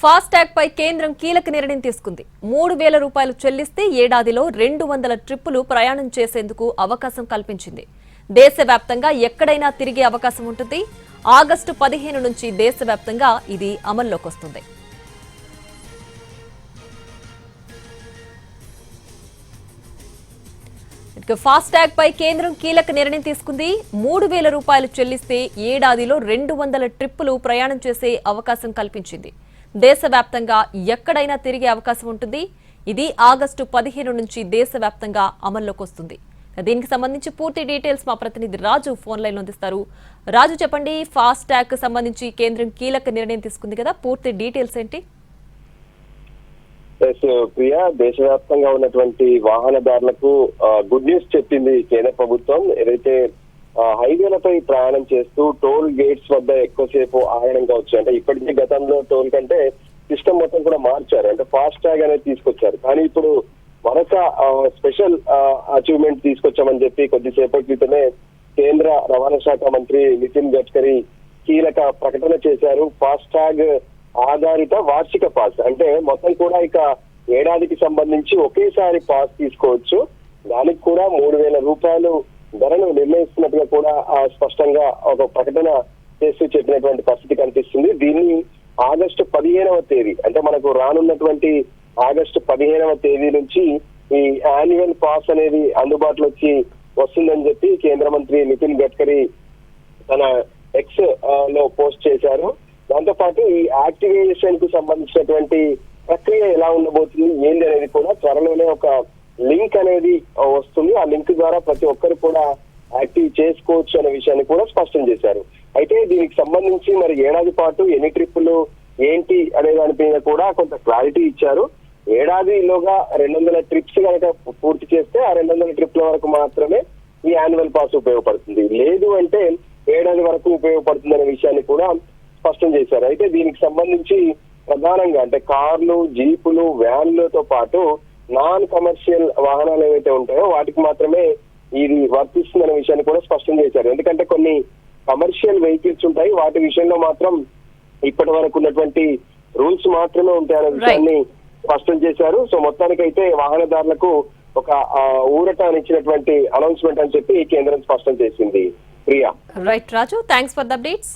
FASTag పై కేంద్రం కీలక నిర్ణయం తీసుకుంది. 3,000 రూపాయలు చెల్లిస్తే ఏడాదిలో 200 ట్రిప్పులు ప్రయాణం చేసేందుకు అవకాశం కల్పించింది. దేశవ్యాప్తంగా ఎక్కడైనా తిరిగే అవకాశం ఉంటుంది. ఆగస్టు 15 నుంచి దేశవ్యాప్తంగా ఇది అమల్లోకి వస్తుంది. ఫాస్టాగ్ పై కేంద్రం కీలక నిర్ణయం తీసుకుంది. 3,000 రూపాయలు చెల్లిస్తే ఏడాదిలో 200 ట్రిప్పులు ప్రయాణం చేసే అవకాశం కల్పించింది. దేశవ్యాప్తంగా ఎక్కడైనా తిరిగే అవకాశం ఉంటుంది. ఇది ఆగస్టు 15 నుంచి దేశవ్యాప్తంగా అమల్లోకి వస్తుంది. దీనికి సంబంధించి పూర్తి డీటెయిల్స్ మా ప్రతినిధి రాజు ఫోన్ లైన్ అందిస్తారు. రాజు చెప్పండి, ఫాస్టాగ్ కు సంబంధించి కేంద్రం కీలక నిర్ణయం తీసుకుంది కదా, పూర్తి డీటెయిల్స్ ఏంటి? ప్రియా, దేశవ్యాప్తంగా ఉన్నటువంటి వాహనదారులకు గుడ్ న్యూస్ చెప్పింది కేంద్ర ప్రభుత్వం. ఏదైతే హైవేలపై ప్రయాణం చేస్తూ టోల్ గేట్స్ వద్ద ఎక్కువసేపు ఆగడం కావచ్చు, అంటే ఇప్పటికీ గతంలో టోల్ కంటే సిస్టమ్ మొత్తం కూడా మార్చారు, అంటే ఫాస్ట్ ట్యాగ్ అనేది తీసుకొచ్చారు. కానీ ఇప్పుడు మరొక స్పెషల్ అచీవ్మెంట్ తీసుకొచ్చామని చెప్పి కొద్దిసేపటి క్రితమే కేంద్ర రవాణా శాఖ మంత్రి నితిన్ గడ్కరీ కీలక ప్రకటన చేశారు. ఫాస్ట్ ట్యాగ్ ఆధారిత వార్షిక పాస్, అంటే మొత్తం కూడా ఇక ఏడాదికి సంబంధించి ఒకేసారి పాస్ తీసుకోవచ్చు. దానికి కూడా 3,000 రూపాయలు ధరను నిర్ణయిస్తున్నట్టుగా కూడా స్పష్టంగా ఒక ప్రకటన చేస్తూ చెప్పినటువంటి పరిస్థితి కనిపిస్తుంది. దీన్ని ఆగస్టు 15వ తేదీ, అంటే మనకు రానున్నటువంటి ఆగస్టు 15వ తేదీ నుంచి ఈ యాన్యువల్ పాస్ అనేది అందుబాటులోకి వస్తుందని చెప్పి కేంద్ర మంత్రి నితిన్ గడ్కరీ తన ఎక్స్ లో పోస్ట్ చేశారు. దాంతో పాటు ఈ యాక్టివేషన్ కు సంబంధించినటువంటి ప్రక్రియ ఎలా ఉండబోతుంది ఏంది అనేది కూడా త్వరలోనే ఒక లింక్ అనేది వస్తుంది. ఆ లింక్ ద్వారా ప్రతి ఒక్కరు కూడా యాక్టివ్ చేసుకోవచ్చు అనే విషయాన్ని కూడా స్పష్టం చేశారు. అయితే దీనికి సంబంధించి మరి ఏడాది పాటు ఎన్ని ట్రిప్పులు ఏంటి అనే దాని మీద కూడా కొంత క్లారిటీ ఇచ్చారు. ఏడాదిలోగా 200 ట్రిప్స్ కనుక పూర్తి చేస్తే ఆ 200 ట్రిప్ల వరకు మాత్రమే ఈ యాన్యువల్ పాస్ ఉపయోగపడుతుంది. లేదు అంటే ఏడాది వరకు ఉపయోగపడుతుంది అనే విషయాన్ని కూడా స్పష్టం చేశారు. అయితే దీనికి సంబంధించి ప్రధానంగా అంటే కార్లు, జీపులు, వ్యాన్లతో పాటు నాన్ కమర్షియల్ వాహనాలు ఏవైతే ఉంటాయో వాటికి మాత్రమే ఇది వర్తిస్తుందనే విషయాన్ని కూడా స్పష్టం చేశారు. ఎందుకంటే కొన్ని కమర్షియల్ వెహికల్స్ ఉంటాయి, వాటి విషయంలో మాత్రం ఇప్పటి వరకు ఉన్నటువంటి రూల్స్ మాత్రమే ఉంటాయనే విషయాన్ని స్పష్టం చేశారు. సో మొత్తానికైతే వాహనదారులకు ఒక ఊరటనిచ్చినటువంటి అనౌన్స్మెంట్ అని చెప్పి కేంద్రం స్పష్టం చేసింది. Priya. Right Raju, thanks for the updates.